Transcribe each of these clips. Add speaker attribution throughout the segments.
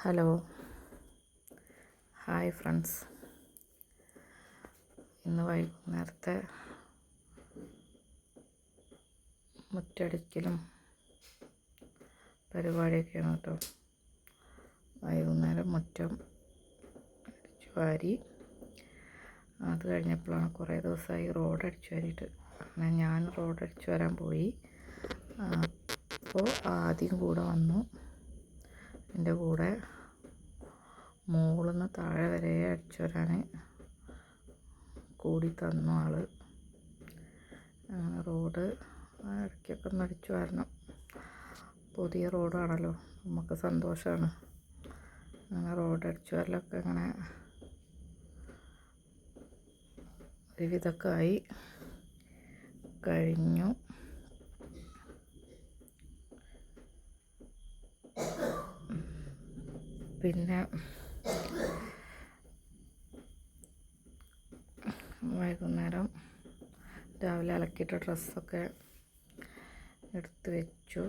Speaker 1: Hello, hi friends. ഇന്ന് വൈകുന്നേരത്തെ മുറ്റടിക്കലും പരിപാടിയൊക്കെയാണ് കേട്ടോ. വൈകുന്നേരം മുറ്റം അടിച്ചു വാരി, അത് കഴിഞ്ഞപ്പോഴാണ് കുറേ ദിവസമായി റോഡ് അടിച്ചു വാരിയിട്ട്. അങ്ങനെ ഞാൻ റോഡ് അടിച്ചു വരാൻ പോയി. അപ്പോൾ ആദ്യം കൂടെ വന്നു. എൻ്റെ കൂടെ മുകളിൽ നിന്ന് താഴെ വരെ അടിച്ചു വരാൻ കൂടി തന്നു ആൾ. അങ്ങനെ റോഡ് ഇടയ്ക്കൊക്കെ ഒന്ന് അടിച്ചു വരണം. പുതിയ റോഡാണല്ലോ, നമുക്ക് സന്തോഷമാണ്. അങ്ങനെ റോഡ് അടിച്ചു വരലൊക്കെ അങ്ങനെ ഒരുവിധമൊക്കെ ആയി കഴിഞ്ഞു. പിന്നെ വൈകുന്നേരം രാവിലെ അലക്കിയിട്ട ഡ്രസ്സൊക്കെ എടുത്ത് വെച്ചു.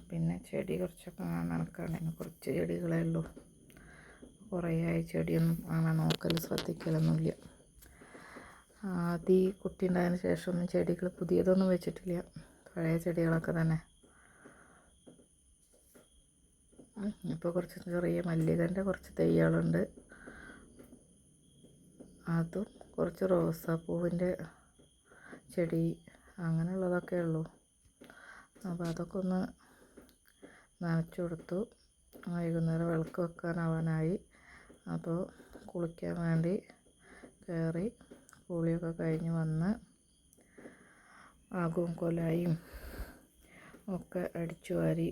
Speaker 1: പിന്നെ ചെടി കുറച്ചൊക്കെ നനക്കാണ്ടായിരുന്നു. കുറച്ച് ചെടികളേ ഉള്ളൂ. കുറേ ആയി ചെടിയൊന്നും അങ്ങനെ നോക്കൽ ശ്രദ്ധിക്കലൊന്നുമില്ല. ആദ്യം കുട്ടി ഉണ്ടായതിന് ശേഷമൊന്നും ചെടികൾ പുതിയതൊന്നും വെച്ചിട്ടില്ല. പഴയ ചെടികളൊക്കെ തന്നെ. ഇപ്പോൾ കുറച്ച് ചെറിയ മല്ലികൻ്റെ കുറച്ച് തൈകളുണ്ട്. അതും കുറച്ച് റോസാപ്പൂവിൻ്റെ ചെടി അങ്ങനെയുള്ളതൊക്കെ ഉള്ളൂ. അപ്പോൾ അതൊക്കെ ഒന്ന് നനച്ചു കൊടുത്തു. വൈകുന്നേരം വിളക്ക് വെക്കാനാവാനായി. അപ്പോൾ കുളിക്കാൻ വേണ്ടി കയറി. കുളിയൊക്കെ കഴിഞ്ഞ് വന്ന് ആകും കൊലായും ഒക്കെ അടിച്ചു വാരി.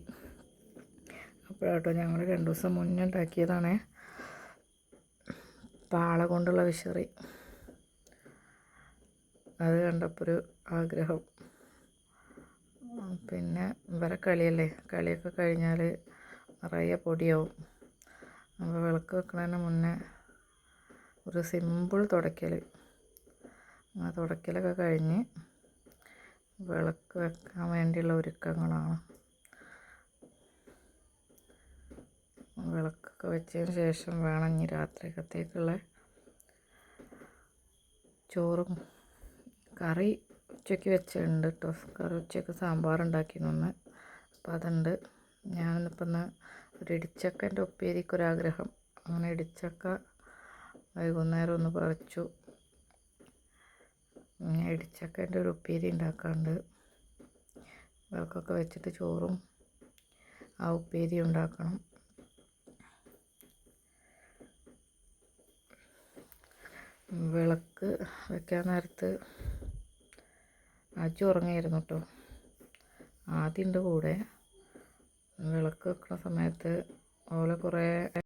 Speaker 1: അപ്പോഴാട്ടോ ഞങ്ങൾ 2 ദിവസം മുന്നേ ഉണ്ടാക്കിയതാണ് പാള കൊണ്ടുള്ള വിശറി. അത് കണ്ടപ്പോൾ ഒരു ആഗ്രഹം. പിന്നെ ഇവരെ കളിയല്ലേ, കളിയൊക്കെ കഴിഞ്ഞാൽ നിറയെ പൊടിയാവും. അപ്പോൾ വിളക്ക് വെക്കുന്നതിന് മുന്നേ ഒരു സിമ്പിൾ തുടയ്ക്കൽ. ആ തുടയ്ക്കലൊക്കെ കഴിഞ്ഞ് വിളക്ക് വെക്കാൻ വേണ്ടിയുള്ള ഒരുക്കങ്ങളാണ്. വിളക്കൊക്കെ വെച്ചതിന് ശേഷം വേണം ഇനി രാത്രിക്കത്തേക്കുള്ള ചോറും കറി ഉച്ചയ്ക്ക് വെച്ചിട്ടുണ്ട് കേട്ടോ. കറി ഉച്ചയ്ക്ക് സാമ്പാർ ഉണ്ടാക്കിയെന്ന്. അപ്പോൾ അതുണ്ട്. ഞാനിപ്പോൾ ഇന്ന് ഒരു ഇടിച്ചക്കൻ്റെ ഉപ്പേരിക്കൊരാഗ്രഹം. അങ്ങനെ ഇടിച്ചക്ക വൈകുന്നേരം ഒന്ന് പറിച്ചു. ഇടിച്ചക്കൻ്റെ ഒരു ഉപ്പേരി ഉണ്ടാക്കാറുണ്ട്. വിളക്കൊക്കെ വെച്ചിട്ട് ചോറും ആ ഉപ്പേരി ഉണ്ടാക്കണം. വിളക്ക് വെക്കാൻ നേരത്ത് അജു ഉറങ്ങിയായിരുന്നു കേട്ടോ. ആദ്യമുണ്ട് കൂടെ. വിളക്ക് വെക്കുന്ന സമയത്ത് ഓലെ കുറേ